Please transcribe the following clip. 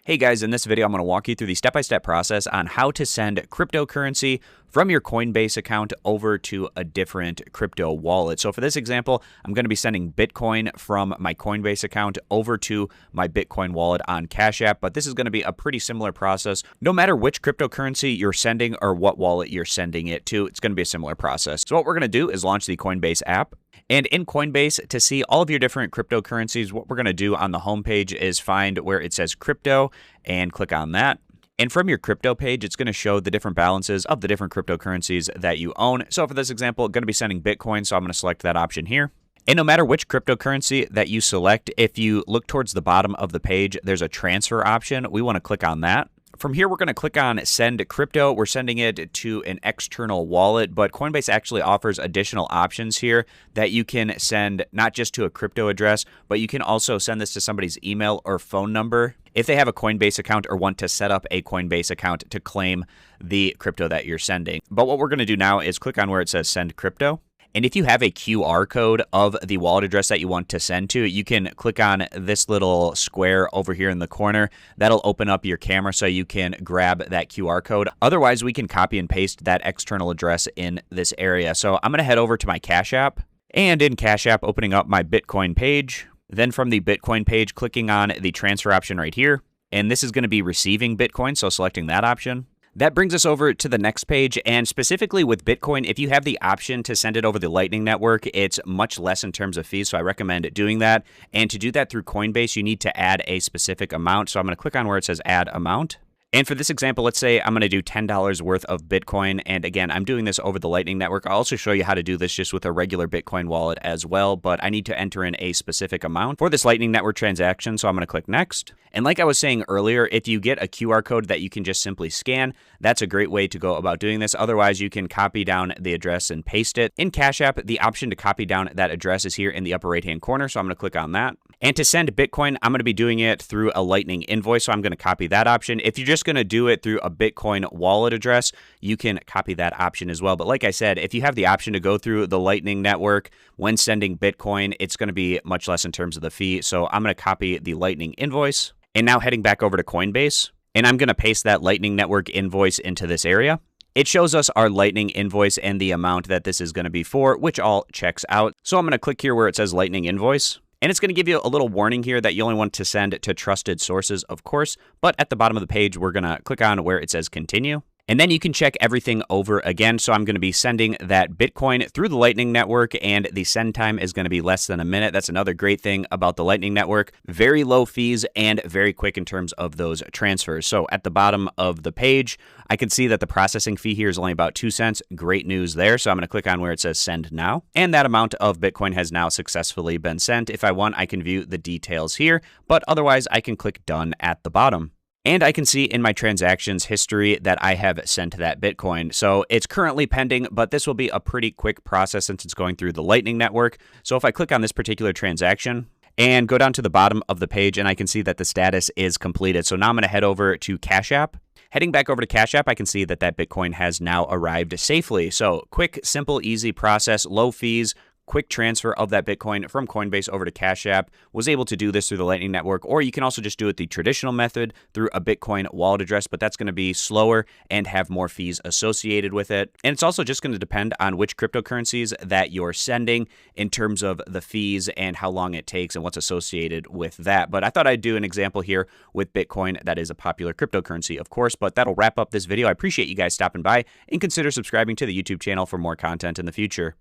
Hey guys, in this video I'm going to walk you through the step-by-step process on how to send cryptocurrency from your Coinbase account over to a different crypto wallet. So for this example, I'm going to be sending Bitcoin from my Coinbase account over to my Bitcoin wallet on Cash App, but this is going to be a pretty similar process. No matter which cryptocurrency you're sending or what wallet you're sending it to, it's going to be a similar process. So what we're going to do is launch the Coinbase app. And in Coinbase, to see all of your different cryptocurrencies, what we're going to do on the homepage is find where it says crypto and click on that. And from your crypto page, it's going to show the different balances of the different cryptocurrencies that you own. So for this example, I'm going to be sending Bitcoin, so I'm going to select that option here. And no matter which cryptocurrency that you select, if you look towards the bottom of the page, there's a transfer option. We want to click on that. From here, we're going to click on Send Crypto. We're sending it to an external wallet, but Coinbase actually offers additional options here that you can send not just to a crypto address, but you can also send this to somebody's email or phone number if they have a Coinbase account or want to set up a Coinbase account to claim the crypto that you're sending. But what we're going to do now is click on where it says Send Crypto. And if you have a QR code of the wallet address that you want to send to, you can click on this little square over here in the corner. That'll open up your camera so you can grab that QR code. Otherwise, we can copy and paste that external address in this area. So I'm going to head over to my Cash App. And in Cash App, opening up my Bitcoin page. Then from the Bitcoin page, clicking on the transfer option right here. And this is going to be receiving Bitcoin, so selecting that option. That brings us over to the next page, and specifically with Bitcoin, if you have the option to send it over the Lightning Network, it's much less in terms of fees, so I recommend doing that. And to do that through Coinbase, you need to add a specific amount, so I'm going to click on where it says Add Amount. And for this example, let's say I'm going to do $10 worth of Bitcoin. And again, I'm doing this over the Lightning Network. I'll also show you how to do this just with a regular Bitcoin wallet as well. But I need to enter in a specific amount for this Lightning Network transaction. So I'm going to click Next. And like I was saying earlier, if you get a QR code that you can just simply scan, that's a great way to go about doing this. Otherwise, you can copy down the address and paste it. In Cash App, the option to copy down that address is here in the upper right-hand corner. So I'm going to click on that. And to send Bitcoin, I'm going to be doing it through a Lightning invoice. So I'm going to copy that option. If you're just going to do it through a Bitcoin wallet address, you can copy that option as well. But like I said, if you have the option to go through the Lightning Network when sending Bitcoin, it's going to be much less in terms of the fee. So I'm going to copy the Lightning invoice. And now heading back over to Coinbase, and I'm going to paste that Lightning Network invoice into this area. It shows us our Lightning invoice and the amount that this is going to be for, which all checks out. So I'm going to click here where it says Lightning invoice. And it's going to give you a little warning here that you only want to send to trusted sources, of course. But at the bottom of the page, we're going to click on where it says Continue. And then you can check everything over again. So I'm going to be sending that Bitcoin through the Lightning Network, and the send time is going to be less than a minute. That's another great thing about the Lightning Network. Very low fees and very quick in terms of those transfers. So at the bottom of the page, I can see that the processing fee here is only about 2 cents. Great news there. So I'm going to click on where it says Send Now. And that amount of Bitcoin has now successfully been sent. If I want, I can view the details here, but otherwise I can click Done at the bottom. And I can see in my transactions history that I have sent that Bitcoin. So it's currently pending, but this will be a pretty quick process since it's going through the Lightning Network. So if I click on this particular transaction and go down to the bottom of the page, and I can see that the status is completed. So now I'm going to head over to Cash App. Heading back over to Cash App, I can see that that Bitcoin has now arrived safely. So quick, simple, easy process, low fees. Quick transfer of that Bitcoin from Coinbase over to Cash App. Was able to do this through the Lightning Network, or you can also just do it the traditional method through a Bitcoin wallet address, but that's going to be slower and have more fees associated with it. And it's also just going to depend on which cryptocurrencies that you're sending in terms of the fees and how long it takes and what's associated with that. But I thought I'd do an example here with Bitcoin. That is a popular cryptocurrency, of course, but that'll wrap up this video. I appreciate you guys stopping by, and consider subscribing to the YouTube channel for more content in the future.